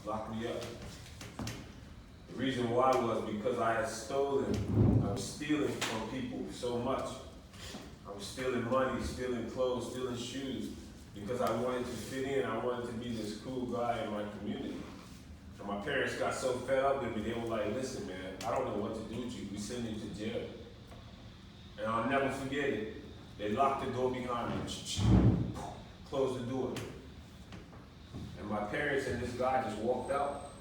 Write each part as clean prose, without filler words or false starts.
locked me up. The reason why was because I was stealing from people so much. I was stealing money, stealing clothes, stealing shoes, because I wanted to fit in. I wanted to be this cool guy in my community. And my parents got so fed up with me, they were like, listen, man, I don't know what to do with you. We send you to jail. And I'll never forget it. They locked the door behind me, closed the door. And my parents and this guy just walked out.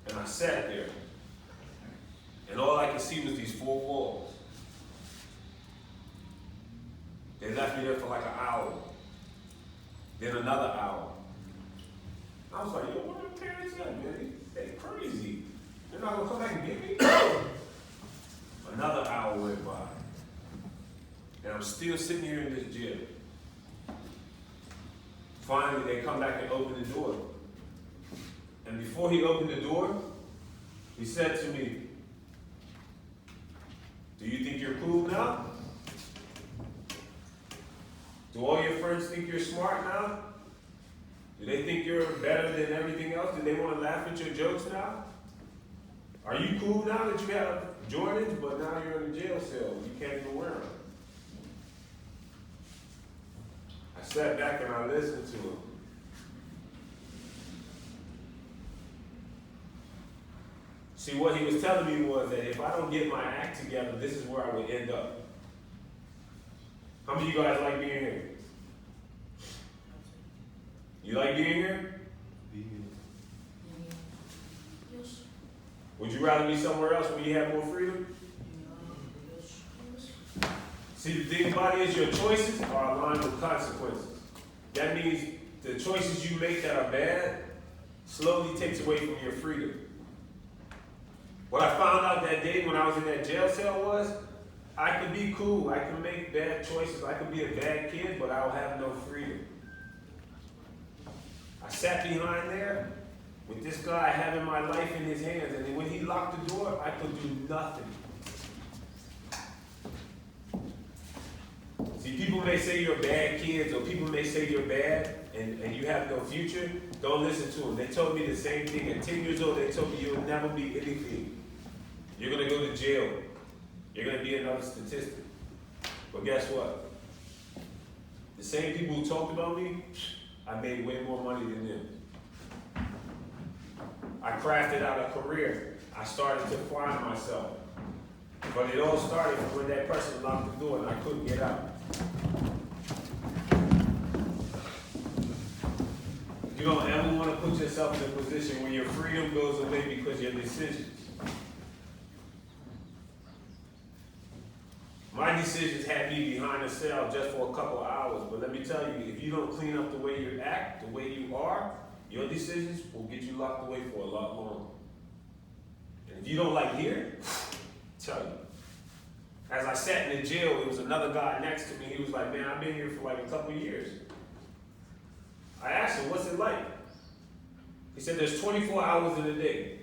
And I sat there. And all I could see was these four walls. They left me there for like an hour. Then another hour. I was like, yo, where my parents at, man? They crazy. They're not gonna come back and get me? Another hour went by. And I'm still sitting here in this jail. Finally, they come back and open the door. And before he opened the door, he said to me, do you think you're cool now? Do all your friends think you're smart now? Do they think you're better than everything else? Do they want to laugh at your jokes now? Are you cool now that you have Jordans, but now you're in a jail cell? You can't even wear them. I sat back and I listened to him. See, what he was telling me was that if I don't get my act together, this is where I would end up. How many of you guys like being here? You like being here? Yes. Would you rather be somewhere else where you have more freedom? Yes. See, the thing about it is your choices are aligned with consequences. That means the choices you make that are bad slowly takes away from your freedom. What I found out that day when I was in that jail cell was, I could be cool, I could make bad choices, I could be a bad kid, but I'll have no freedom. I sat behind there with this guy having my life in his hands, and when he locked the door, I could do nothing. See, people may say you're bad kids, or people may say you're bad, and you have no future. Don't listen to them. They told me the same thing. At 10 years old, they told me you'll never be anything. You're going to go to jail. You're going to be another statistic. But guess what? The same people who talked about me, I made way more money than them. I crafted out a career. I started to find myself. But it all started from when that person locked the door and I couldn't get out. You don't ever want to put yourself in a position where your freedom goes away because of your decisions. My decisions had me behind a cell just for a couple of hours, but let me tell you, if you don't clean up the way you act, the way you are, your decisions will get you locked away for a lot longer. And if you don't like here, tell you. As I sat in the jail, there was another guy next to me. He was like, man, I've been here for like a couple of years. I asked him, what's it like? He said, there's 24 hours in a day.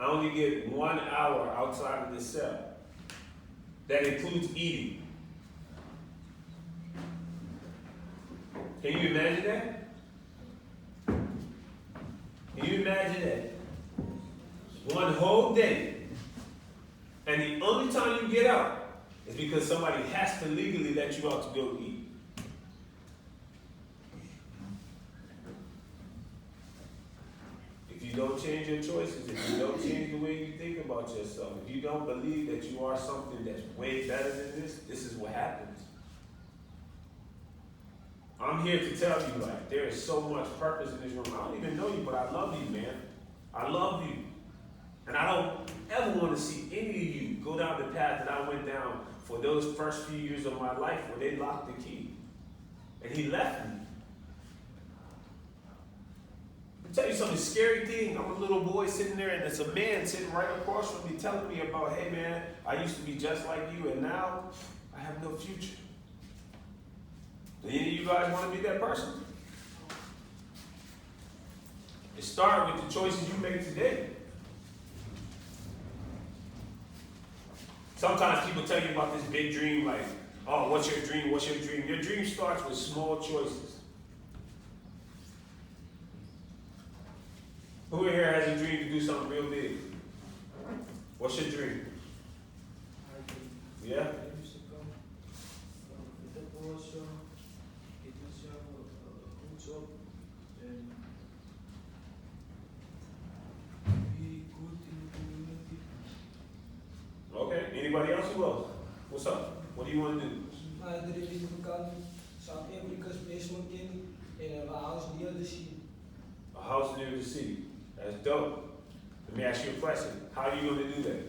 I only get 1 hour outside of this cell. That includes eating. Can you imagine that? Can you imagine that? 1 whole day. And the only time you get out is because somebody has to legally let you out to go eat. If you don't change your choices, if you don't change the way you think about yourself, if you don't believe that you are something that's way better than this is what happens. I'm here to tell you, like, there is so much purpose in this room. I don't even know you, but I love you, man. I love you. And I don't ever want to see any of you go down the path that I went down for those first few years of my life where they locked the key. And he left me. I'll tell you something, scary thing. I'm a little boy sitting there, and there's a man sitting right across from me telling me about, hey man, I used to be just like you, and now I have no future. Do any of you guys want to be that person? It started with the choices you make today. Sometimes people tell you about this big dream, like, oh, what's your dream? What's your dream? Your dream starts with small choices. Who in here has a dream to do something real big? What's your dream? Yeah? I used to come with the Porsche, get myself a good job, and be good in the community. Okay. Anybody else? Who else? What's up? What do you want to do? Mijn dream is bekend, Zuid-Afrika's best bekend in een house near the sea. A house near the city. That's dope. Let me ask you a question. How are you going to do that?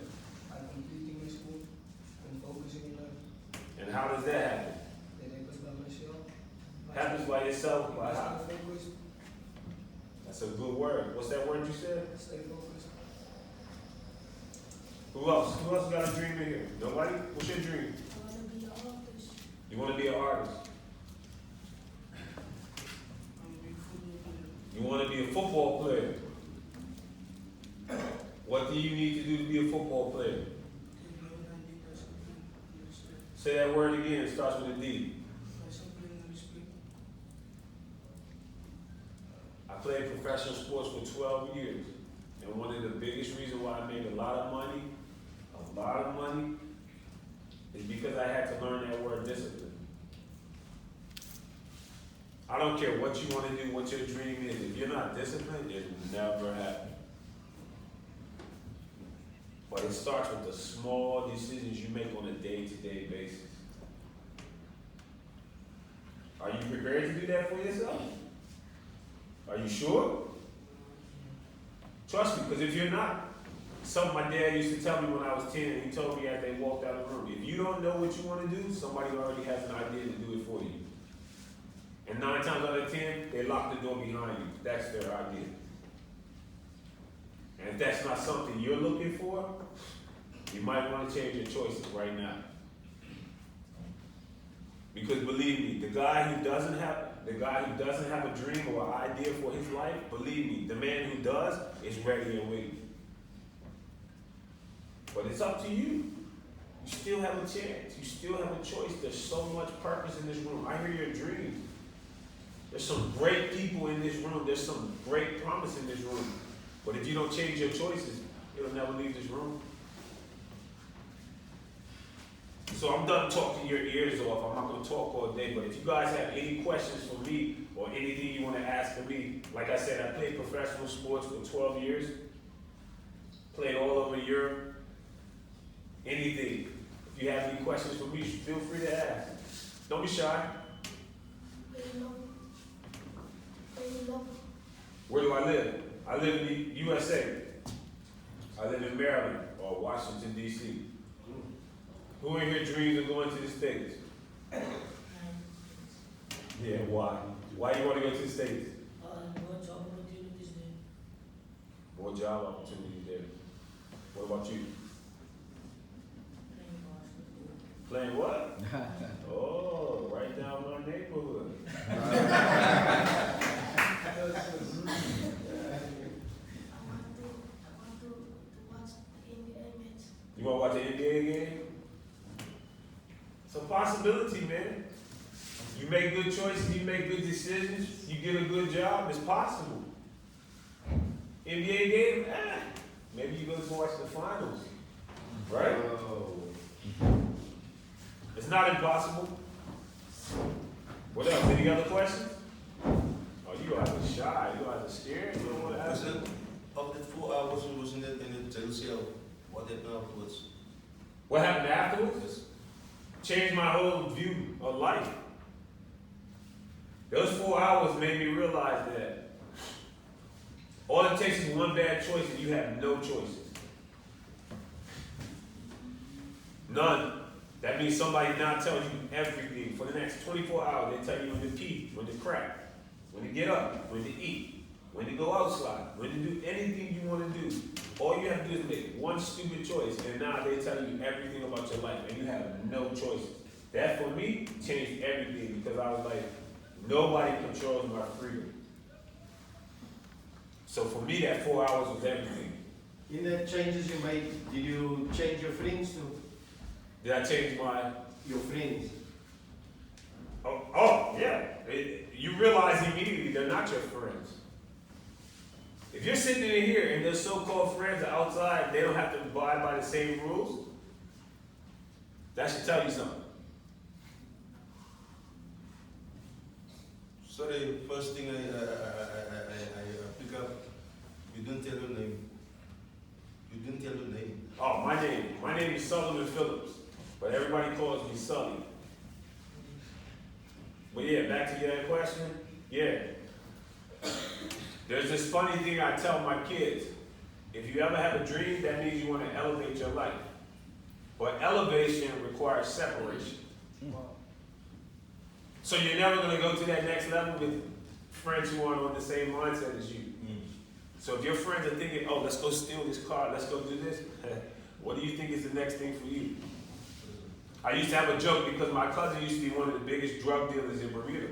I'm completing my school and focusing on life. And how does that happen? Then I was by myself. Happens by yourself, by how? Stay focused. That's a good word. What's that word you said? Stay focused. Who else? Who else got a dream in here? Nobody? What's your dream? I wanna be an artist. You want to be an artist. I'm a big football player. You want to be a football player. What do you need to do to be a football player? Say that word again. It starts with a D. I played professional sports for 12 years. And one of the biggest reasons why I made a lot of money, is because I had to learn that word discipline. I don't care what you want to do, what your dream is. If you're not disciplined, it will never happen. But it starts with the small decisions you make on a day-to-day basis. Are you prepared to do that for yourself? Are you sure? Trust me, because if you're not, something my dad used to tell me when I was 10, and he told me as they walked out of the room, if you don't know what you want to do, somebody already has an idea to do it for you. And 9 times out of 10, they lock the door behind you. That's their idea. And if that's not something you're looking for, you might want to change your choices right now. Because believe me, the guy who doesn't have a dream or an idea for his life, believe me, the man who does is ready and waiting. But it's up to you. You still have a chance. You still have a choice. There's so much purpose in this room. I hear your dreams. There's some great people in this room. There's some great promise in this room. But if you don't change your choices, it'll never leave this room. So I'm done talking your ears off. I'm not going to talk all day. But if you guys have any questions for me or anything you want to ask of me, like I said, I played professional sports for 12 years. Played all over Europe. Anything. If you have any questions for me, feel free to ask. Don't be shy. Where do I live? I live in the USA. I live in Maryland or Washington, D.C. Who in here dreams of going to the States? Yeah, why? Why you want to go to the States? More job opportunities there. More job opportunities there. What about you? Playing Playing basketball. what? Oh, right down my neighborhood. I want to watch the NBA match. You want to watch an NBA game? It's a possibility, man. You make good choices, you make good decisions, you get a good job, it's possible. NBA game, maybe you go to watch the finals, right? It's not impossible. What else? Any other questions? Oh, you guys are shy. You guys are scared. You don't want to ask them. Of the 4 hours we was in the jail cell, what happened afterwards? What happened afterwards? Changed my whole view of life. Those 4 hours made me realize that all it takes is one bad choice and you have no choices. None. That means somebody now tells you everything. For the next 24 hours, they tell you when to pee, when to crack, when to get up, when to eat, when to go outside, when to do anything you want to do. All you have to do is make one stupid choice, and now they tell you everything about your life, and you have no choices. That, for me, changed everything, because I was like, nobody controls my freedom. So for me, that 4 hours was everything. In the changes you made, did you change your friends too? Did I change my... Your friends? Oh yeah. You realize immediately they're not your friends. If you're sitting in here and those so-called friends are outside, they don't have to abide by the same rules, that should tell you something. So the first thing I pick up, you didn't tell your name. You didn't tell your name. Oh, my name is Sullivan Phillips, but everybody calls me Sully. But yeah, back to your question, yeah. There's this funny thing I tell my kids. If you ever have a dream, that means you want to elevate your life. But elevation requires separation. So you're never going to go to that next level with friends who aren't on the same mindset as you. So if your friends are thinking, oh, let's go steal this car, let's go do this, what do you think is the next thing for you? I used to have a joke because my cousin used to be one of the biggest drug dealers in Bermuda.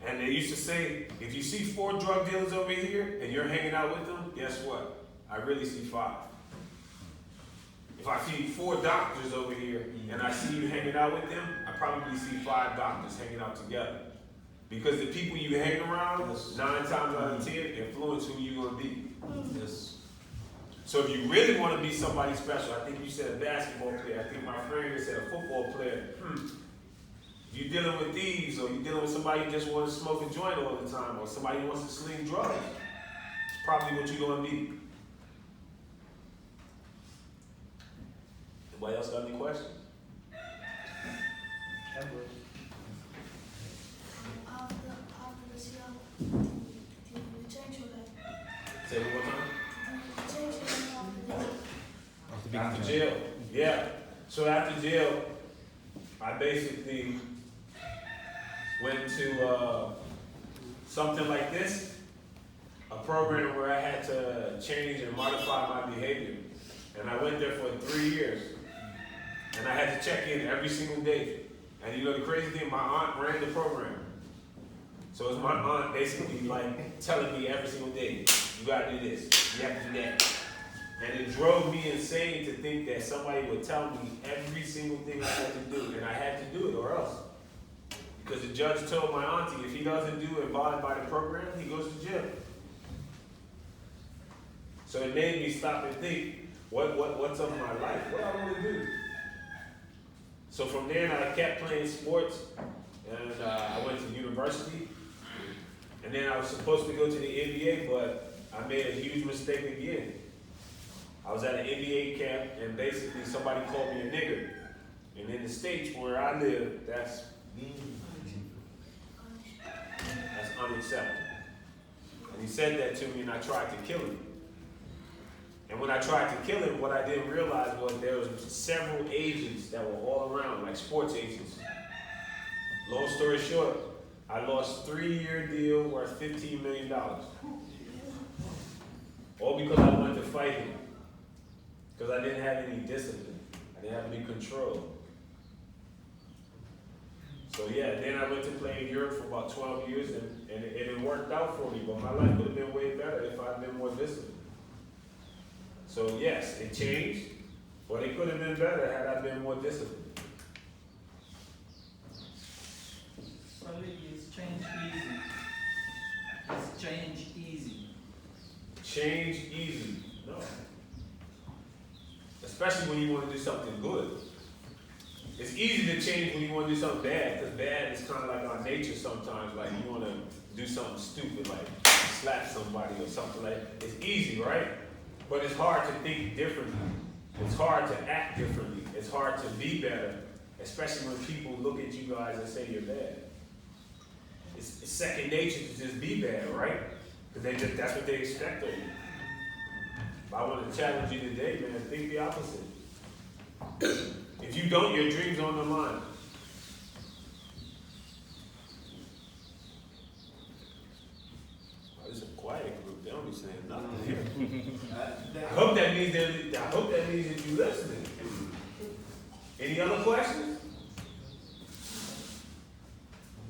And they used to say, if you see 4 drug dealers over here and you're hanging out with them, guess what? I really see 5. If I see 4 doctors over here and I see you hanging out with them, I probably see 5 doctors hanging out together. Because the people you hang around, 9 times out of 10, influence who you're going to be. Yes. So if you really want to be somebody special, I think you said a basketball player, I think my friend here said a football player. If you're dealing with thieves, or you're dealing with somebody who just wants to smoke a joint all the time, or somebody who wants to sling drugs, it's probably what you're going to be. Anybody else got any questions? After the CL, did you change your life? Say it one more time. Did you change your life after this? After jail, yeah. So after jail, I basically went to something like this, a program where I had to change and modify my behavior. And I went there for 3 years. And I had to check in every single day. And you know the crazy thing, my aunt ran the program. So it was my aunt basically like telling me every single day, you gotta do this, you have to do that. And it drove me insane to think that somebody would tell me every single thing I had to do, and I had to do it or else. Because the judge told my auntie, if he doesn't do and abide by the program, he goes to jail. So it made me stop and think, what's up in my life? What do I want to do? So from there, I kept playing sports, and I went to university. And then I was supposed to go to the NBA, but I made a huge mistake again. I was at an NBA camp, and basically somebody called me a nigger. And in the States where I live, that's unacceptable. And he said that to me, and I tried to kill him. And when I tried to kill him, what I didn't realize was there was several agents that were all around, like sports agents. Long story short, I lost a 3-year deal worth $15 million. All because I wanted to fight him. Because I didn't have any discipline. I didn't have any control. So yeah, then I went to play in Europe for about 12 years, and it worked out for me, but my life would have been way better if I'd been more disciplined. So yes, it changed, but it could have been better had I been more disciplined. Sully, it's change easy. It's change easy. Change easy, no. Especially when you want to do something good. It's easy to change when you want to do something bad, because bad is kind of like our nature sometimes. Like you want to do something stupid, like slap somebody or something like that. It's easy, right? But it's hard to think differently. It's hard to act differently. It's hard to be better, especially when people look at you guys and say you're bad. It's second nature to just be bad, right? Because that's what they expect of you. But I want to challenge you today, man, think the opposite. If you don't, your dreams are on the line. Oh, this is a quiet group. They don't be saying nothing here. I hope that means that you're listening. Any other questions?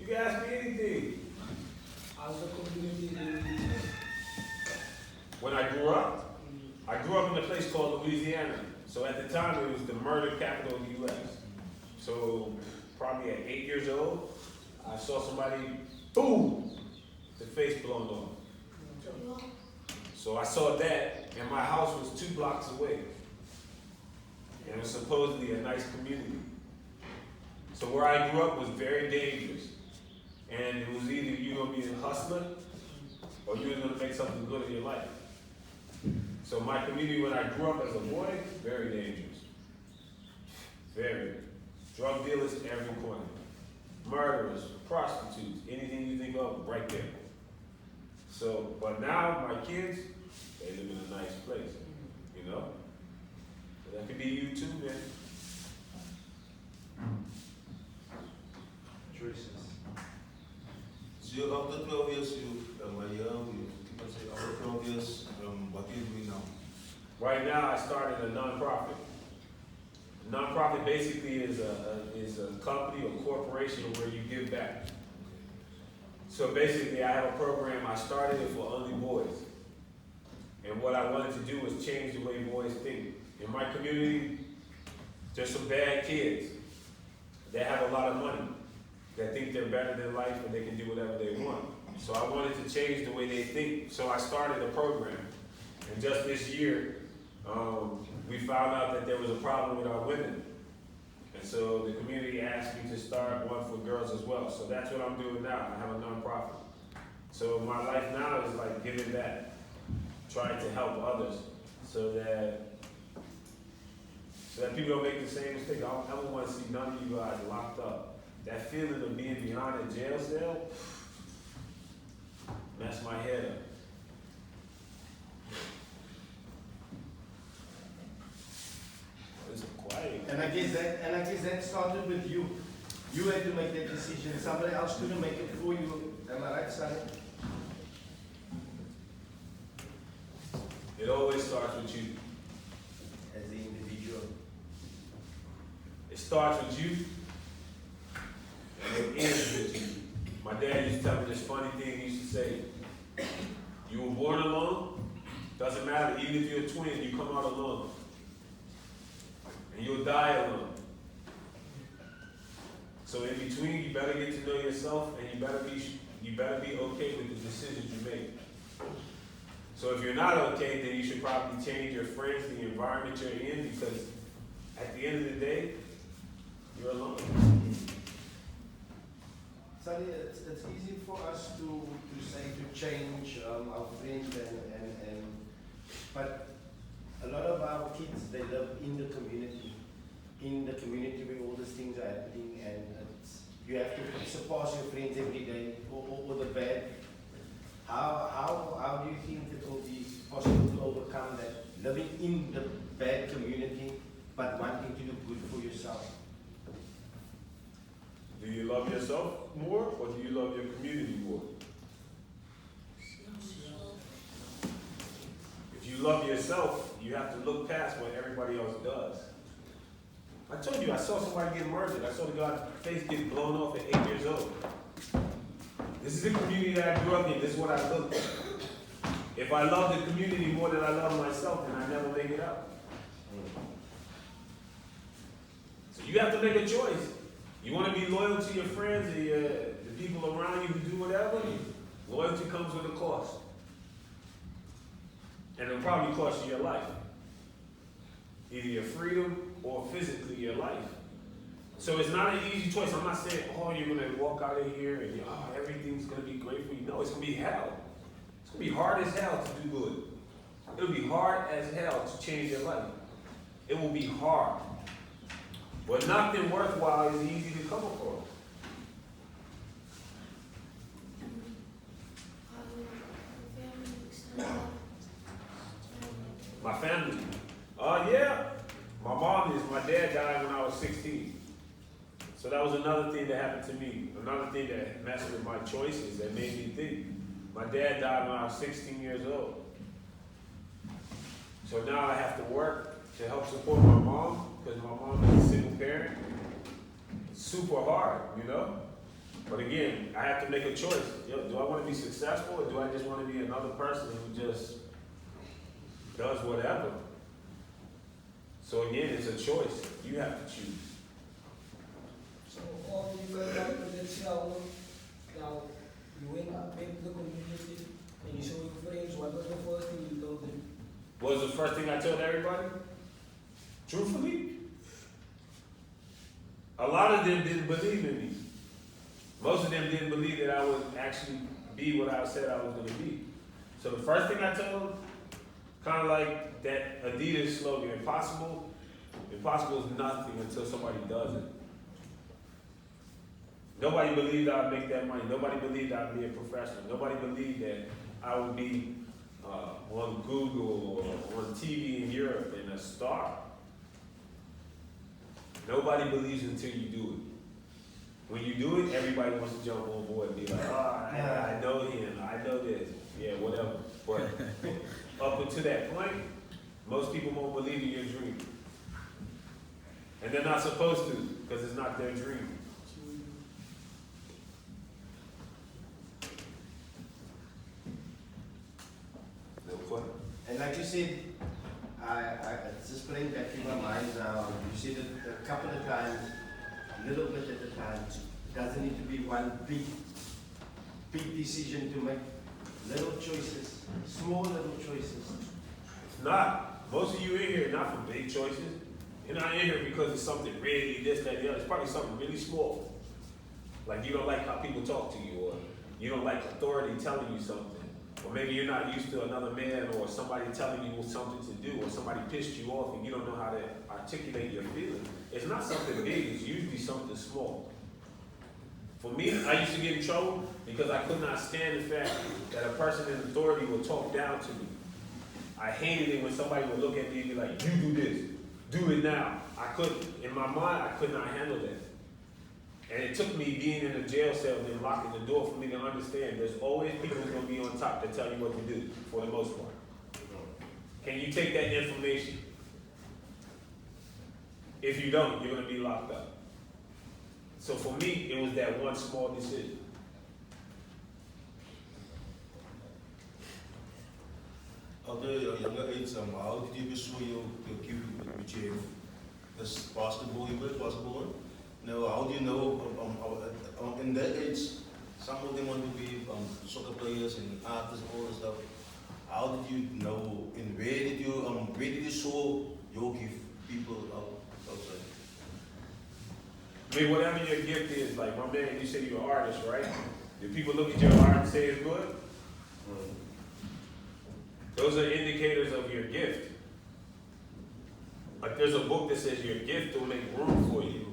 You can ask me anything. How's the community living? When I grew up in a place called Louisiana. So at the time, it was the murder capital of the U.S. So probably at 8 years old, I saw somebody, boom, the face blown off. So I saw that, and my house was 2 blocks away. And it was supposedly a nice community. So where I grew up was very dangerous. And it was either you're gonna be a hustler, or you were gonna make something good in your life. So my community when I grew up as a boy, very dangerous. Very. Drug dealers every corner. Murderers, prostitutes, anything you think of, right there. So, but now my kids, they live in a nice place, you know? So that could be you too, man. Choices. So after 12 years, you are young, you can say after 12 years, what are you doing now? Right now, I started a nonprofit. A nonprofit basically is a company or corporation where you give back. So basically, I have a program. I started it for only boys, and what I wanted to do was change the way boys think. In my community, there's some bad kids that have a lot of money, that think they're better than life and they can do whatever they want. So I wanted to change the way they think. So I started a program, and just this year, we found out that there was a problem with our women. And so the community asked me to start one for girls as well. So that's what I'm doing now. I have a nonprofit. So my life now is like giving back, trying to help others so that people don't make the same mistake. I don't want to see none of you guys locked up. That feeling of being behind a jail cell, messed my head up. It's quiet. And I guess that started with you. You had to make that decision. Somebody else couldn't make it for you. Am I right, Sonny? It always starts with you. As the individual. It starts with you, and it ends with you. My dad used to tell me this funny thing. He used to say, you were born alone, doesn't matter, even if you're a twin, you come out alone. And you'll die alone. So in between, you better get to know yourself, and you better be okay with the decisions you make. So if you're not okay, then you should probably change your friends, the environment you're in, because at the end of the day, you're alone. Sonny, it's easy for us to say to change our friends but a lot of our kids, they live in the community where all these things are happening, and you have to surpass your friends every day or the bad. How do you think it will be possible to overcome that, living in the bad community but wanting to do good for yourself? Do you love yourself more, or do you love your community more? If you love yourself, you have to look past what everybody else does. I told you, I saw somebody get murdered. I saw the guy's face get blown off at 8 years old. This is the community that I grew up in. This is what I looked at. If I love the community more than I love myself, then I never make it out. So you have to make a choice. You want to be loyal to your friends, the people around you who do whatever? Loyalty comes with a cost. And it'll probably cost you your life. Either your freedom or physically your life. So it's not an easy choice. I'm not saying, oh, you're going to walk out of here and everything's going to be great for you. No, it's going to be hell. It's going to be hard as hell to do good. It'll be hard as hell to change your life. It will be hard. But nothing worthwhile is easy to come across. My family. Yeah. My mom is. My dad died when I was 16. So that was another thing that happened to me. Another thing that messed with my choices that made me think. My dad died when I was 16 years old. So now I have to work to help support my mom, because my mom is a single parent. It's super hard, you know? But again, I have to make a choice. Do I want to be successful, or do I just want to be another person who just does whatever? So again, it's a choice. You have to choose. So all you go back to the cell, now you went up into the community and you saw your friends, what was the first thing you What was the first thing I told everybody? Truthfully, a lot of them didn't believe in me. Most of them didn't believe that I would actually be what I said I was going to be. So the first thing I told, kind of like that Adidas slogan, impossible is nothing until somebody does it. Nobody believed I'd make that money. Nobody believed I'd be a professional. Nobody believed that I would be on Google or on TV in Europe and a star. Nobody believes until you do it. When you do it, everybody wants to jump on board and be like, oh, I know him, I know this, yeah, whatever. But up until that point, most people won't believe in your dream. And they're not supposed to, because it's not their dream. No question. And like you said, it's just playing back in my mind now. You said it a couple of times, a little bit at a time. It doesn't need to be one big decision to make. Little choices, small little choices. It's not. Most of you in here are not for big choices. You're not in here because it's something really this, that, the other. It's probably something really small. Like you don't like how people talk to you, or you don't like authority telling you something. Or maybe you're not used to another man or somebody telling you something to do, or somebody pissed you off and you don't know how to articulate your feelings. It's not something big, it's usually something small. For me, I used to get in trouble because I could not stand the fact that a person in authority would talk down to me. I hated it when somebody would look at me and be like, you do this, do it now. I couldn't, in my mind, I could not handle that. And it took me being in a jail cell and then locking the door for me to understand there's always people who's going to be on top that tell you what to do, for the most part. Can you take that information? If you don't, you're going to be locked up. So for me, it was that one small decision. At a younger age, how did you pursue your cue which you have? This basketball, you played basketball? Now, how do you know, in that age, some of them want to be soccer players and artists, all this stuff. How did you know, and where did you show your gift people outside? I mean, whatever your gift is, like my man, you said you're an artist, right? Do people look at your art and say it's good? Those are indicators of your gift. Like there's a book that says your gift will make room for you.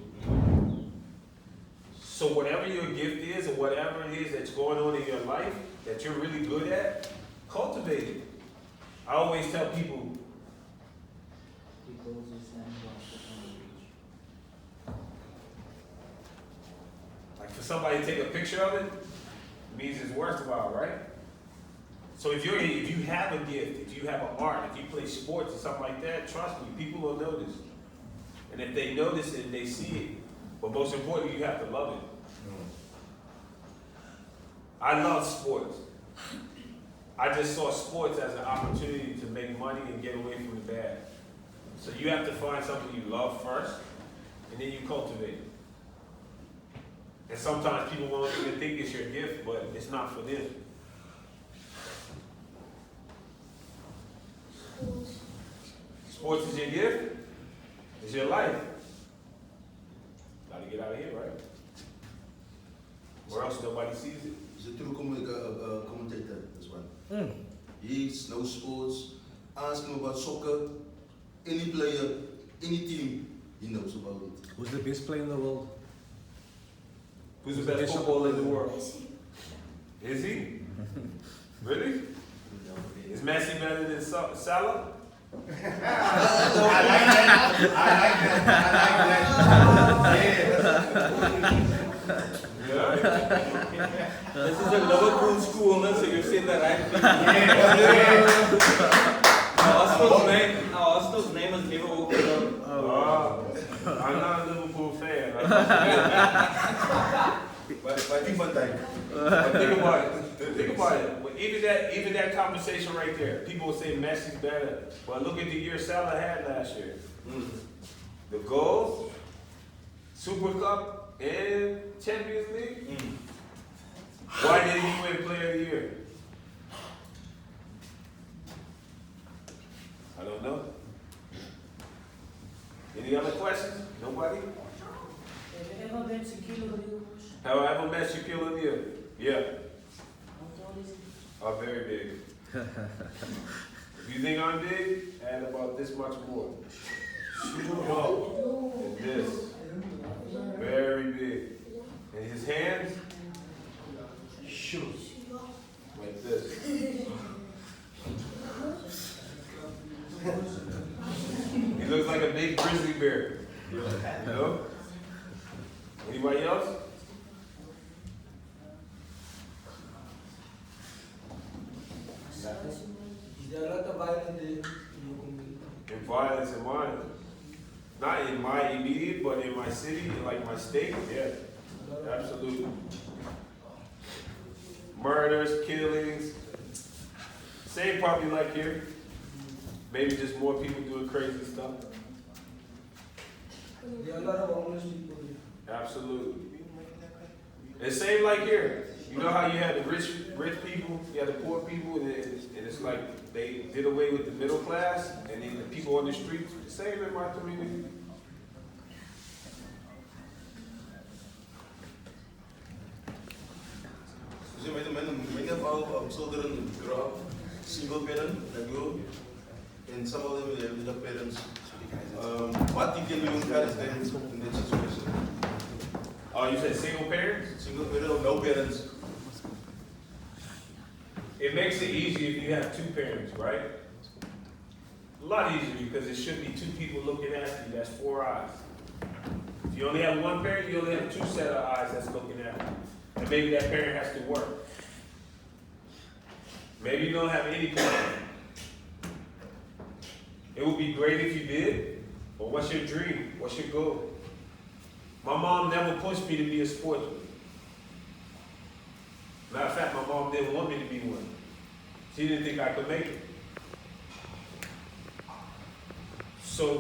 So whatever your gift is, or whatever it is that's going on in your life that you're really good at, cultivate it. I always tell people, like for somebody to take a picture of it, means it's worthwhile, right? So if you have a gift, if you have an art, if you play sports or something like that, trust me, people will notice. And if they notice it, they see it. But most importantly, you have to love it. I love sports. I just saw sports as an opportunity to make money and get away from the bad. So you have to find something you love first, and then you cultivate it. And sometimes people won't even think it's your gift, but it's not for them. Sports is your gift. It's your life. Gotta get out of here, right? Where else nobody sees it. He's a true commentator, this one. He knows sports. Ask him about soccer. Any player, any team, he knows about it. Who's the best player in the world? Who's the best footballer in the world? Messi. Is he? Really? Is Messi better than Salah? I like that. Yeah. This is a Liverpool school, so you said the right thing. Our hostel's name is Liverpool. I'm not a Liverpool fan. But think about that. But think about it. Think about it. Well, even that conversation right there, people will say Messi's better. But look at the year Salah had last year. The goals, Super Cup, and Champions League. Why didn't he win Player of the Year? don't know. Any other questions? Nobody? Have you ever been to Kilo News? Have I ever met Shaquille O'Neal? Yeah. How tall is he? Oh, very big. If you think I'm big, add about this much more. And this. Very big. And his hands, like this. He looks like a big grizzly bear. You know? Anybody else? Is there a lot of violence in your community? And violence in mine. Not in my immediate, but in my city, like my state, yeah. Absolutely. Murders, killings. Same probably like here. Maybe just more people doing crazy stuff. There are a lot of homeless people here. Absolutely. And same like here. You know how you had the rich people, you had the poor people, and it's like they did away with the middle class, and then the people on the streets. Same in my community. So many of our children grow up single parent, like you, and some of them have little parents. What you can encourage them in that situation? Oh, you said single parents? Single parent or no parents? It makes it easier if you have two parents, right? A lot easier because it should be two people looking at you. That's 4 eyes. If you only have one parent, you only have two set of eyes that's looking at you. And maybe that parent has to work. Maybe you don't have any parent. It would be great if you did, but what's your dream? What's your goal? My mom never pushed me to be a sportsman. Matter of fact, my mom didn't want me to be one. She didn't think I could make it. So